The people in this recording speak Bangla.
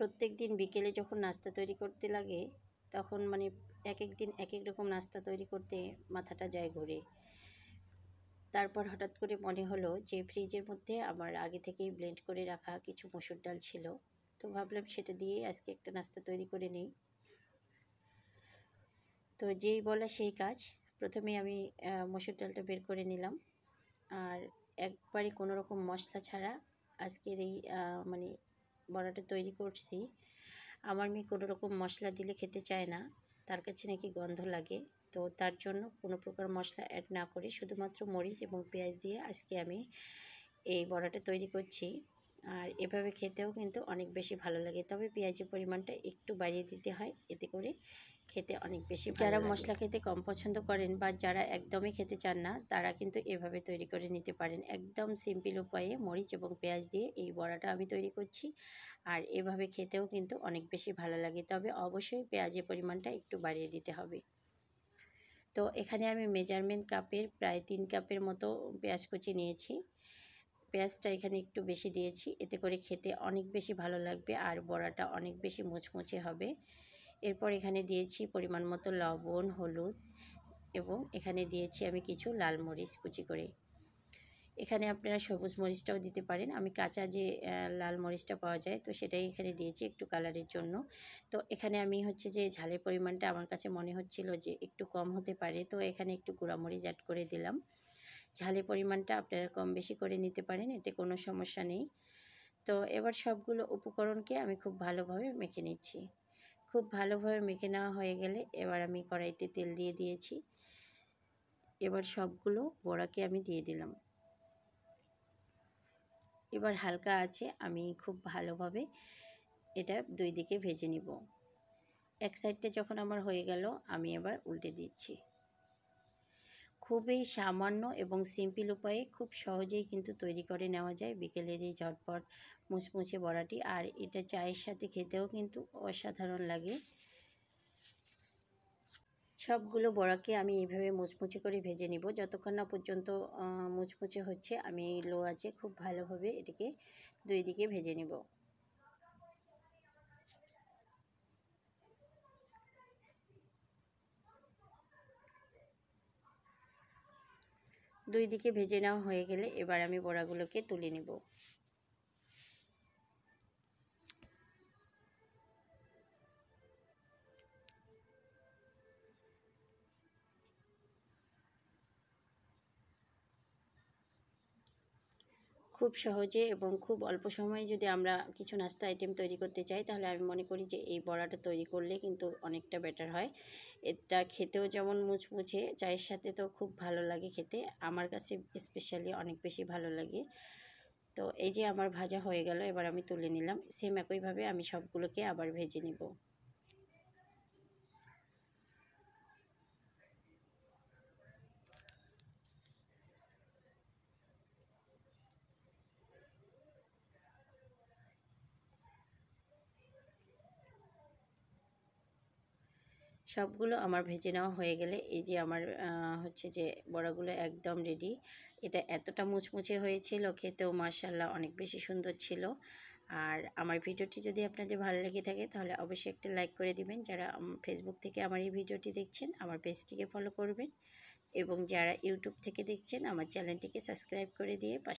প্রত্যেক দিন বিকেলে যখন নাস্তা তৈরি করতে লাগে তখন মানে এক এক দিন এক এক রকম নাস্তা তৈরি করতে মাথাটা যায় ঘুরে। তারপর হঠাৎ করে মনে হলো যে ফ্রিজের মধ্যে আমার আগে থেকেই ব্লেন্ড করে রাখা কিছু মসুর ডাল ছিল, তো ভাবলাম সেটা দিয়েই আজকে একটা নাস্তা তৈরি করে নিই। তো যেই বলা সেই কাজ, প্রথমে আমি মসুর ডালটা বের করে নিলাম। আর একবারে কোনো রকম মশলা ছাড়া আজকের এই মানে বড়াটা তৈরি করছি। আমার মেয়ে কোনো রকম মশলা দিলে খেতে চায় না, তার কাছে নাকি গন্ধ লাগে। তো তার জন্য কোনো প্রকার মশলা অ্যাড না করে শুধুমাত্র মরিচ এবং পেঁয়াজ দিয়ে আজকে আমি এই বড়াটা তৈরি করছি। আর এভাবে খেতেও কিন্তু অনেক বেশি ভালো লাগে, তবে পেঁয়াজের পরিমাণটা একটু বাড়িয়ে দিতে হয়, এতে করে খেতে অনেক বেশি ভালো লাগে। যারা মশলা খেতে কম পছন্দ করেন বা যারা একদমই খেতে চান না, তারা কিন্তু এভাবে তৈরি করে নিতে পারেন। একদম সিম্পল উপায়ে মরিচ এবং পেঁয়াজ দিয়ে এই বড়াটা আমি তৈরি করছি। আর এভাবে খেতেও কিন্তু অনেক বেশি ভালো লাগে, তবে অবশ্যই পেঁয়াজের পরিমাণটা একটু বাড়িয়ে দিতে হবে। তো এখানে আমি মেজারমেন্ট কাপের প্রায় 3 কাপের মতো পেঁয়াজ কুচি নিয়েছি। পেঁয়াজটা এখানে একটু বেশি দিয়েছি, এতে করে খেতে অনেক বেশি ভালো লাগবে আর বড়াটা অনেক বেশি মুচমুচে হবে। এরপর এখানে দিয়েছি পরিমাণ মতো লবণ, হলুদ এবং এখানে দিয়েছি আমি কিছু লাল মরিচ কুচি করে। এখানে আপনারা সবুজ মরিচটাও দিতে পারেন, আমি কাঁচা যে লাল মরিচটা পাওয়া যায় তো সেটাই এখানে দিয়েছি একটু কালারের জন্য। তো এখানে আমি হচ্ছে যে ঝালের পরিমাণটা আমার কাছে মনে হচ্ছিল যে একটু কম হতে পারে, তো এখানে একটু গুঁড়া মরিচ অ্যাড করে দিলাম। ঝালের পরিমাণটা আপনারা কম বেশি করে নিতে পারেন, এতে কোনো সমস্যা নেই। তো এবার সবগুলো উপকরণকে আমি খুব ভালোভাবে মেখে নিচ্ছি। খুব ভালোভাবে মেখে নেওয়া হয়ে গেলে এবার আমি কড়াইতে তেল দিয়ে দিয়েছি। এবার সবগুলো বড়াকে আমি দিয়ে দিলাম। এবার হালকা আছে আমি খুব ভালোভাবে এটা 2 দিকে ভেজে নিব। এক সাইডটা যখন আমার হয়ে গেল আমি এবার উল্টে দিচ্ছি। খুবই সামান্য এবং সিম্পল উপায়ে খুব সহজেই কিন্তু তৈরি করে নেওয়া যায় বিকেলের এই ঝটপট মুচমুচে বড়াটি। আর এটা চায়ের সাথে খেতেও কিন্তু অসাধারণ লাগে। সবগুলো বড়াকে আমি এইভাবে মুচমুচে করে ভেজে নিব। যতক্ষণ না পর্যন্ত মুচমুচে হচ্ছে আমি লো আঁচে খুব ভালোভাবে এটিকে 2 দিকে ভেজে নিব। দুই দিকে ভেজে নেওয়া হয়ে গেলে এবার আমি বড়াগুলোকে তুলে নেব। খুব সহজে এবং খুব অল্প সময়ে যদি আমরা কিছু নাস্তা আইটেম তৈরি করতে চাই, তাহলে আমি মনে করি যে এই বড়াটা তৈরি করলে কিন্তু অনেকটা বেটার হয়। এটা খেতেও যেমন মুচমুচে, চায়ের সাথে তো খুব ভালো লাগে খেতে, আমার কাছে স্পেশালি অনেক বেশি ভালো লাগে। তো এই যে আমার ভাজা হয়ে গেল, এবার আমি তুলে নিলাম। সেম একইভাবে আমি সবগুলোকে আবার ভেজে নিব। সবগুলো আমার ভেজে নেওয়া হয়ে গেলে এই যে আমার হচ্ছে যে বড়াগুলো একদম রেডি। এটা এতটা মুচমুচে হয়েছিল, খেতেও মাশাআল্লাহ অনেক বেশি সুন্দর ছিল। আর আমার ভিডিওটি যদি আপনাদের ভালো লেগে থাকে তাহলে অবশ্যই একটা লাইক করে দিবেন। যারা ফেসবুক থেকে আমার এই ভিডিওটি দেখছেন আমার পেজটিকে ফলো করবেন, এবং যারা ইউটিউব থেকে দেখছেন আমার চ্যানেলটিকে সাবস্ক্রাইব করে দিয়ে